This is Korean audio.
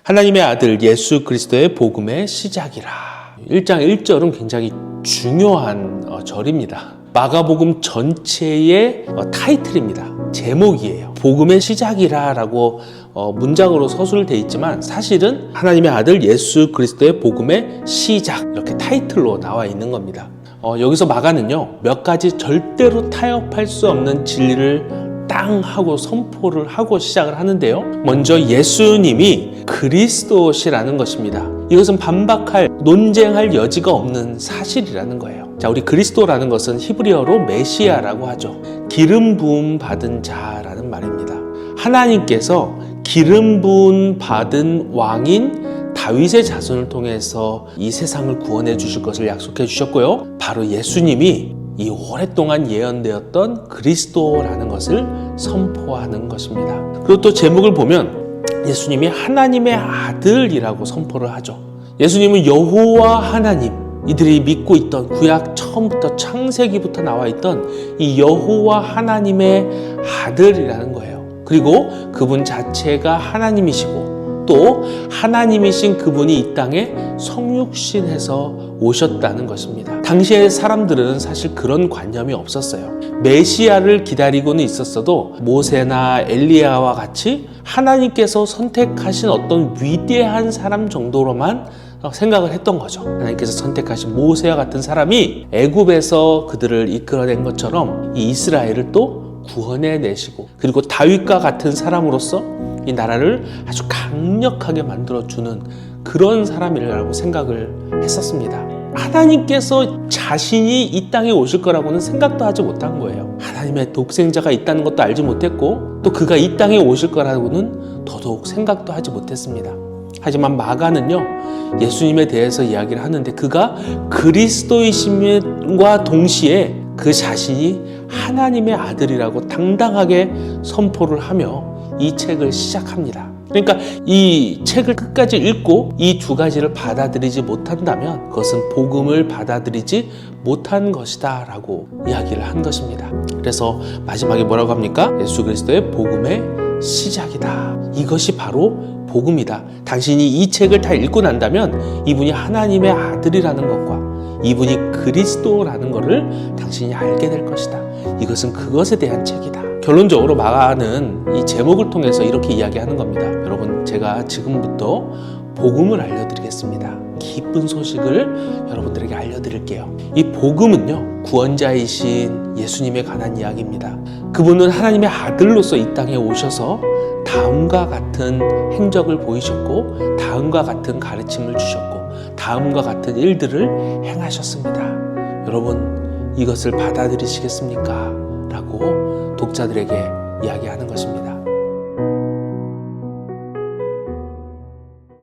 하나님의 아들 예수 그리스도의 복음의 시작이라. 1장 1절은 굉장히 중요한 절입니다. 마가복음 전체의 타이틀입니다. 제목이에요. 복음의 시작이라 라고 문장으로 서술되어 있지만 사실은 하나님의 아들 예수 그리스도의 복음의 시작, 이렇게 타이틀로 나와 있는 겁니다. 여기서 마가는요, 몇 가지 절대로 타협할 수 없는 진리를 땅 하고 선포를 하고 시작을 하는데요. 먼저 예수님이 그리스도시라는 것입니다. 이것은 반박할, 논쟁할 여지가 없는 사실이라는 거예요. 자, 우리 그리스도라는 것은 히브리어로 메시아라고 하죠. 기름 부음 받은 자라는 말입니다. 하나님께서 기름 부음 받은 왕인 다윗의 자손을 통해서 이 세상을 구원해 주실 것을 약속해 주셨고요. 바로 예수님이 이 오랫동안 예언되었던 그리스도라는 것을 선포하는 것입니다. 그리고 또 제목을 보면 예수님이 하나님의 아들이라고 선포를 하죠. 예수님은 여호와 하나님, 이들이 믿고 있던 구약 처음부터 창세기부터 나와 있던 이 여호와 하나님의 아들이라는 거예요. 그리고 그분 자체가 하나님이시고 또 하나님이신 그분이 이 땅에 성육신해서 오셨다는 것입니다. 당시의 사람들은 사실 그런 관념이 없었어요. 메시아를 기다리고는 있었어도 모세나 엘리야와 같이 하나님께서 선택하신 어떤 위대한 사람 정도로만 생각을 했던 거죠. 하나님께서 선택하신 모세와 같은 사람이 애굽에서 그들을 이끌어낸 것처럼 이 이스라엘을 또 구원해내시고, 그리고 다윗과 같은 사람으로서 이 나라를 아주 강력하게 만들어주는 그런 사람이라고 생각을 했었습니다. 하나님께서 자신이 이 땅에 오실 거라고는 생각도 하지 못한 거예요. 하나님의 독생자가 있다는 것도 알지 못했고 또 그가 이 땅에 오실 거라고는 더더욱 생각도 하지 못했습니다. 하지만 마가는요, 예수님에 대해서 이야기를 하는데 그가 그리스도이심과 동시에 그 자신이 하나님의 아들이라고 당당하게 선포를 하며 이 책을 시작합니다. 그러니까 이 책을 끝까지 읽고 이 두 가지를 받아들이지 못한다면 그것은 복음을 받아들이지 못한 것이다 라고 이야기를 한 것입니다. 그래서 마지막에 뭐라고 합니까? 예수 그리스도의 복음의 시작이다. 이것이 바로 복음이다. 당신이 이 책을 다 읽고 난다면 이분이 하나님의 아들이라는 것과 이분이 그리스도라는 것을 당신이 알게 될 것이다. 이것은 그것에 대한 책이다. 결론적으로 마가는 이 제목을 통해서 이렇게 이야기하는 겁니다. 여러분, 제가 지금부터 복음을 알려드리겠습니다. 기쁜 소식을 여러분들에게 알려드릴게요. 이 복음은요, 구원자이신 예수님에 관한 이야기입니다. 그분은 하나님의 아들로서 이 땅에 오셔서 다음과 같은 행적을 보이셨고 다음과 같은 가르침을 주셨고 다음과 같은 일들을 행하셨습니다. 여러분, 이것을 받아들이시겠습니까? 라고 독자들에게 이야기하는 것입니다.